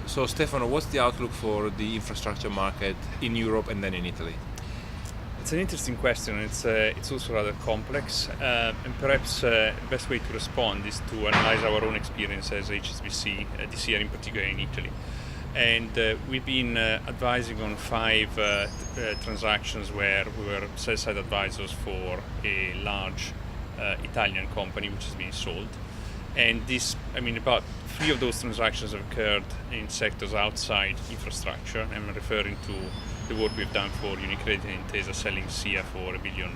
So Stefano, what's the outlook for the infrastructure market in Europe and then in Italy? It's an interesting question. It's also rather complex, and perhaps the best way to respond is to analyze our own experience as HSBC this year, in particular in Italy. And we've been advising on 5 transactions where we were sell-side advisors for a large Italian company which has been sold. And about 3 of those transactions have occurred in sectors outside infrastructure. I'm referring to the work we've done for UniCredit and Intesa selling SIA for $1 billion,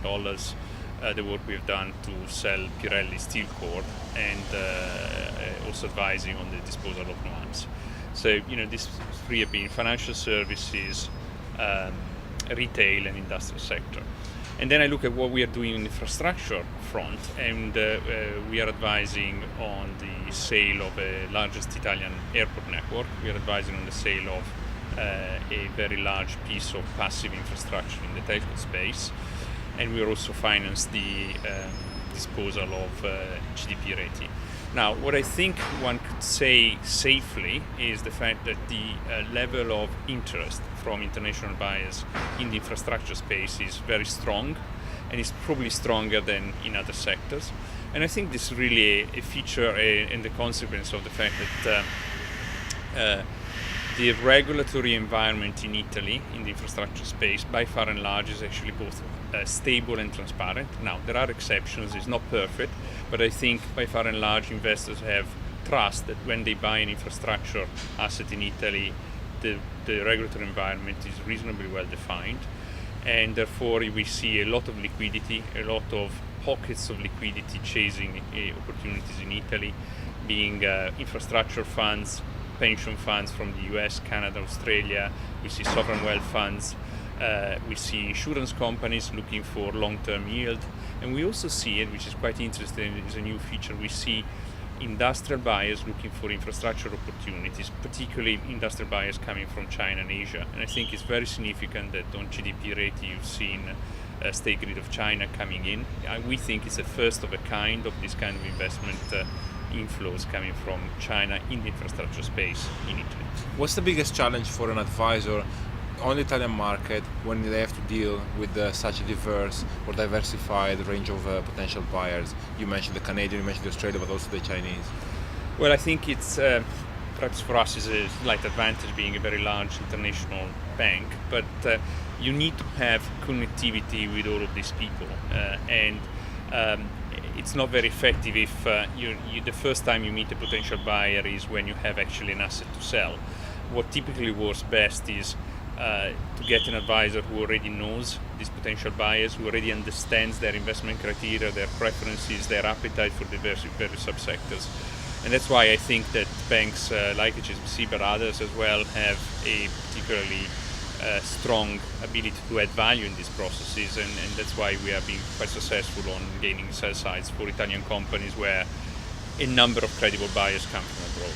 the work we've done to sell Pirelli steel cord, and also advising on the disposal of Nuance. So, these 3 have been financial services, retail, and industrial sector. And then I look at what we are doing on the infrastructure front, and we are advising on the sale of the largest Italian airport network. We are advising on the sale of a very large piece of passive infrastructure in the telco space, and we are also financed the disposal of GDP rating. Now, what I think one could say safely is the fact that the level of interest from international buyers in the infrastructure space is very strong, and is probably stronger than in other sectors. And I think this is really a feature and the consequence of the fact that the regulatory environment in Italy in the infrastructure space, by far and large, is actually both stable and transparent. Now, there are exceptions, it's not perfect, but I think by far and large investors have trust that when they buy an infrastructure asset in Italy, the regulatory environment is reasonably well defined, and therefore we see a lot of liquidity, a lot of pockets of liquidity chasing opportunities in Italy, being infrastructure funds, pension funds from the US, Canada, Australia. We see sovereign wealth funds, we see insurance companies looking for long-term yield, and we also see it, which is quite interesting, is a new feature, we see industrial buyers looking for infrastructure opportunities, particularly industrial buyers coming from China and Asia. And I think it's very significant that on GDP rate you've seen State Grid of China coming in. We think it's a first of a kind of this kind of investment inflows coming from China in the infrastructure space in Italy. What's the biggest challenge for an advisor on the Italian market when they have to deal with such a diverse or diversified range of potential buyers? You mentioned the Canadian, you mentioned the Australian, but also the Chinese. Well, I think it's perhaps for us is a slight advantage being a very large international bank, but you need to have connectivity with all of these people, and it's not very effective if the first time you meet a potential buyer is when you have actually an asset to sell. What typically works best is to get an advisor who already knows these potential buyers, who already understands their investment criteria, their preferences, their appetite for the various subsectors. And that's why I think that banks like HSBC, but others as well, have a particularly strong ability to add value in these processes, and that's why we are being quite successful on gaining sell sides for Italian companies where a number of credible buyers come from abroad.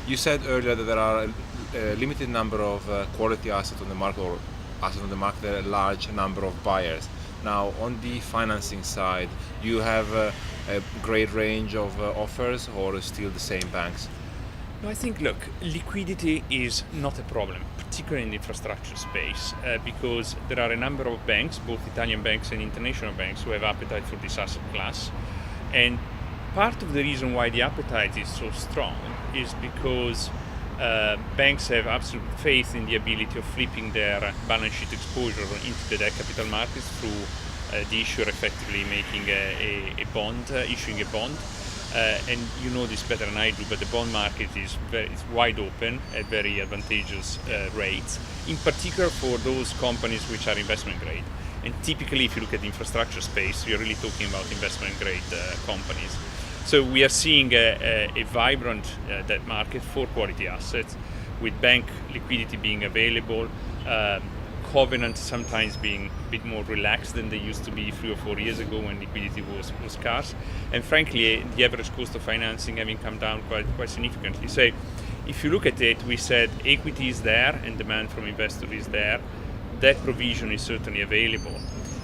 You said earlier that there are a limited number of quality assets on the market, or assets on the market, a large number of buyers. Now, on the financing side, do you have a great range of offers, or still the same banks? No, I think, look, liquidity is not a problem, particularly in the infrastructure space, because there are a number of banks, both Italian banks and international banks, who have appetite for this asset class. And part of the reason why the appetite is so strong is because banks have absolute faith in the ability of flipping their balance sheet exposure into the debt capital markets through the issuer effectively making a bond, issuing a bond. And you know this better than I do, but the bond market is wide open at very advantageous rates, in particular for those companies which are investment grade. And typically, if you look at the infrastructure space, you're really talking about investment grade companies. So we are seeing a vibrant debt market for quality assets, with bank liquidity being available, covenants sometimes being a bit more relaxed than they used to be 3 or 4 years ago when liquidity was scarce, and frankly the average cost of financing having come down quite significantly. So if you look at it, we said equity is there and demand from investors is there, debt provision is certainly available,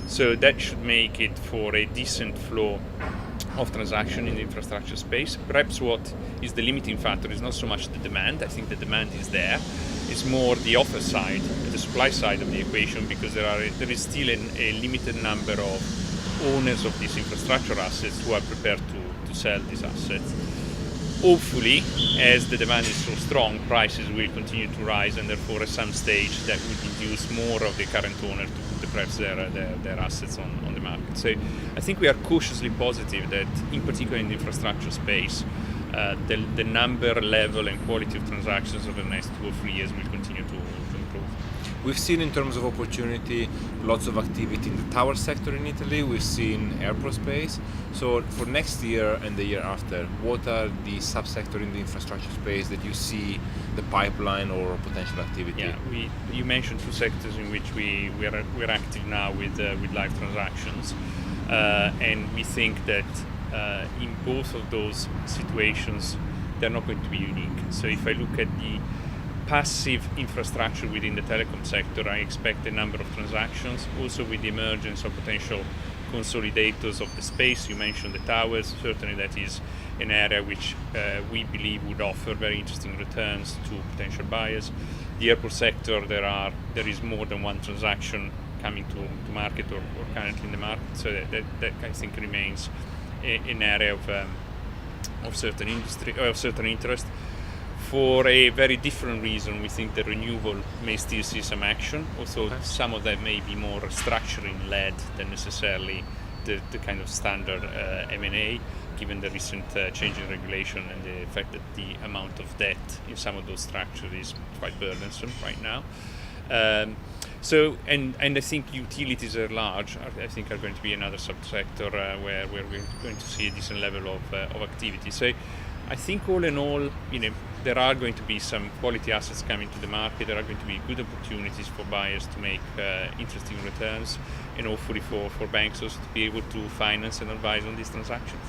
so that should make it for a decent flow of transaction in the infrastructure space. Perhaps what is the limiting factor is not so much the demand. I think the demand is there. It's more the offer side, the supply side of the equation, because there is still a limited number of owners of these infrastructure assets who are prepared to sell these assets. Hopefully, as the demand is so strong, prices will continue to rise, and therefore at some stage that would induce more of the current owner to put perhaps their assets on the market. So I think we are cautiously positive that, in particular in the infrastructure space, the number, level and quality of transactions over the next 2 or 3 years will continue to improve. We've seen in terms of opportunity lots of activity in the tower sector in Italy. We've seen airport space. So for next year and the year after, what are the subsector in the infrastructure space that you see the pipeline or potential activity? Yeah, you mentioned 2 sectors in which we're active now with live transactions, and we think that in both of those situations they're not going to be unique. So if I look at the passive infrastructure within the telecom sector, I expect a number of transactions. Also with the emergence of potential consolidators of the space, you mentioned the towers, certainly that is an area which we believe would offer very interesting returns to potential buyers. The airport sector, there is more than one transaction coming to market or currently in the market, so that I think remains an area of certain industry or of certain interest. For a very different reason, we think the renewable may still see some action, although some of that may be more structuring-led than necessarily the kind of standard M&A, given the recent change in regulation and the fact that the amount of debt in some of those structures is quite burdensome right now. So I think utilities at large, I think, are going to be another subsector where we're going to see a decent level of activity. So I think all in all, there are going to be some quality assets coming to the market. There are going to be good opportunities for buyers to make interesting returns, and hopefully for banks also to be able to finance and advise on these transactions.